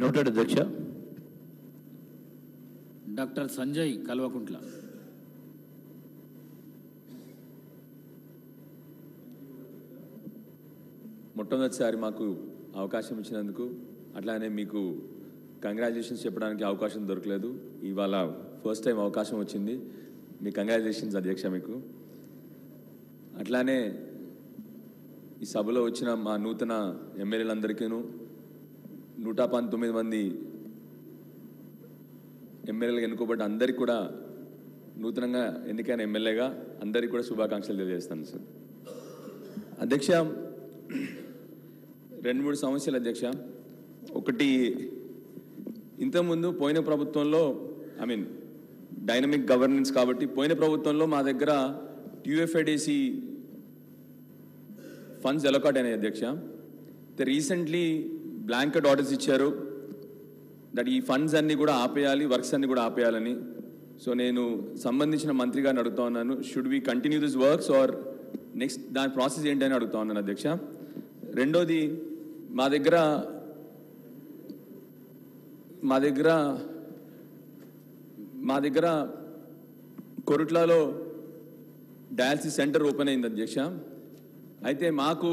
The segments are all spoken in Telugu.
నోటెడ్ అధ్యక్ష. డాక్టర్ సంజయ్ కల్వకుంట్ల. మొట్టమొదటిసారి మాకు అవకాశం ఇచ్చినందుకు, అట్లానే మీకు కంగ్రాచులేషన్స్ చెప్పడానికి అవకాశం దొరకలేదు. ఇవాళ ఫస్ట్ టైం అవకాశం వచ్చింది. మీ కంగ్రాచులేషన్స్ అధ్యక్ష. మీకు అట్లానే ఈ సభలో వచ్చిన మా నూతన ఎమ్మెల్యేలందరికీను 119 మంది ఎమ్మెల్యేలుగా ఎన్నుకోబడ్డ అందరికీ కూడా, నూతనంగా ఎన్నికైన ఎమ్మెల్యేగా అందరికీ కూడా శుభాకాంక్షలు తెలియజేస్తాను సార్. అధ్యక్ష, 2-3 సమస్యలు అధ్యక్ష. ఒకటి, ఇంతకుముందు పోయిన ప్రభుత్వంలో డైనమిక్ గవర్నెన్స్ కాబట్టి పోయిన ప్రభుత్వంలో మా దగ్గర యూఎఫ్ఐడిసి ఫండ్స్ అలొకేట్ అయినాయి అధ్యక్ష. రీసెంట్లీ బ్లాంకెట్ ఆర్డర్స్ ఇచ్చారు దట్ ఈ ఫండ్స్ అన్నీ కూడా ఆపేయాలి, వర్క్స్ అన్నీ కూడా ఆపేయాలని. సో నేను సంబంధించిన మంత్రి గారిని అడుగుతా ఉన్నాను, should we continue this works or next దాని ప్రాసెస్ ఏంటని అడుగుతా ఉన్నాను అధ్యక్ష. రెండోది, మా దగ్గర కొరుట్లలో డయాలసిస్ సెంటర్ ఓపెన్ అయింది అధ్యక్ష. అయితే మాకు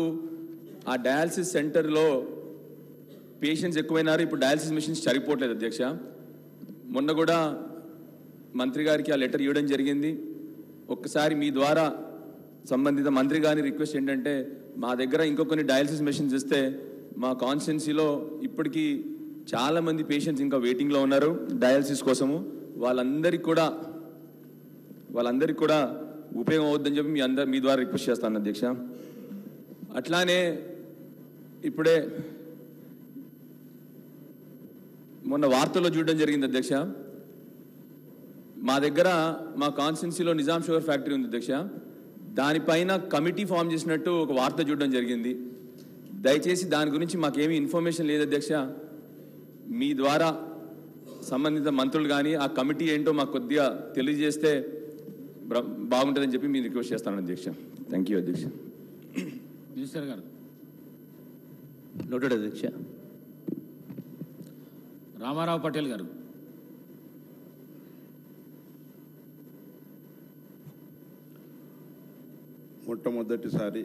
ఆ డయాలసిస్ సెంటర్లో పేషెంట్స్ ఎక్కువైనారు, ఇప్పుడు డయాలసిస్ మిషన్స్ సరిపోవట్లేదు అధ్యక్ష. మొన్న కూడా మంత్రి గారికి ఆ లెటర్ ఇవ్వడం జరిగింది. ఒక్కసారి మీ ద్వారా సంబంధిత మంత్రి గారిని రిక్వెస్ట్ ఏంటంటే, మా దగ్గర ఇంకొన్ని డయాలసిస్ మెషిన్స్ ఇస్తే మా కాన్స్టిట్యున్సీలో ఇప్పటికీ చాలామంది పేషెంట్స్ ఇంకా వెయిటింగ్లో ఉన్నారు డయాలసిస్ కోసము. వాళ్ళందరికీ కూడా ఉపయోగం అవుద్దని చెప్పి మీ ద్వారా రిక్వెస్ట్ చేస్తాను అధ్యక్ష. అట్లానే ఇప్పుడే మొన్న వార్తల్లో చూడడం జరిగింది అధ్యక్ష, మా దగ్గర మా కాన్స్టిట్యున్సీలో నిజాం షుగర్ ఫ్యాక్టరీ ఉంది అధ్యక్ష. దానిపైన కమిటీ ఫామ్ చేసినట్టు ఒక వార్త చూడడం జరిగింది. దయచేసి దాని గురించి మాకేమీ ఇన్ఫర్మేషన్ లేదు అధ్యక్ష. మీ ద్వారా సంబంధిత మంత్రులు కానీ ఆ కమిటీ ఏంటో మాకు కొద్దిగా తెలియజేస్తే బాగుంటుందని చెప్పి మీరు రిక్వెస్ట్ చేస్తాను అధ్యక్ష. థ్యాంక్ యూ అధ్యక్ష. మినిస్టర్ గారు. నోటెడ్ అధ్యక్ష. రామారావు పటేల్ గారు. మొట్టమొదటిసారి